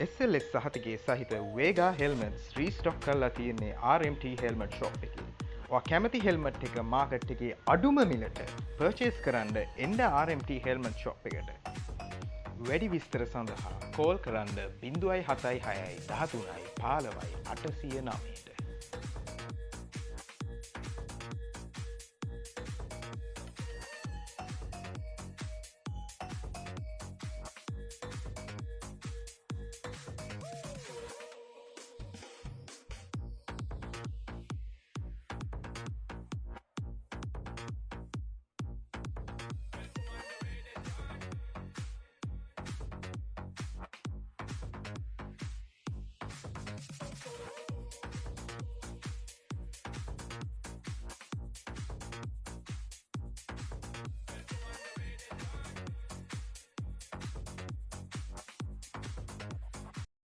SLS සහතිකයේ සහිත වේගා හෙල්මට්ස් රීස්ටොක් කරලා තියෙන්නේ RMT හෙල්මට් ෂොප් එකේ. ඔයා කැමති හෙල්මට් එක මාකට් එකේ අඩුම මිලට පර්චේස් කරන්න එන්න RMT හෙල්මට් ෂොප් එකට. වැඩි විස්තර සඳහා කෝල් කරන්න 076 13 15 809ට.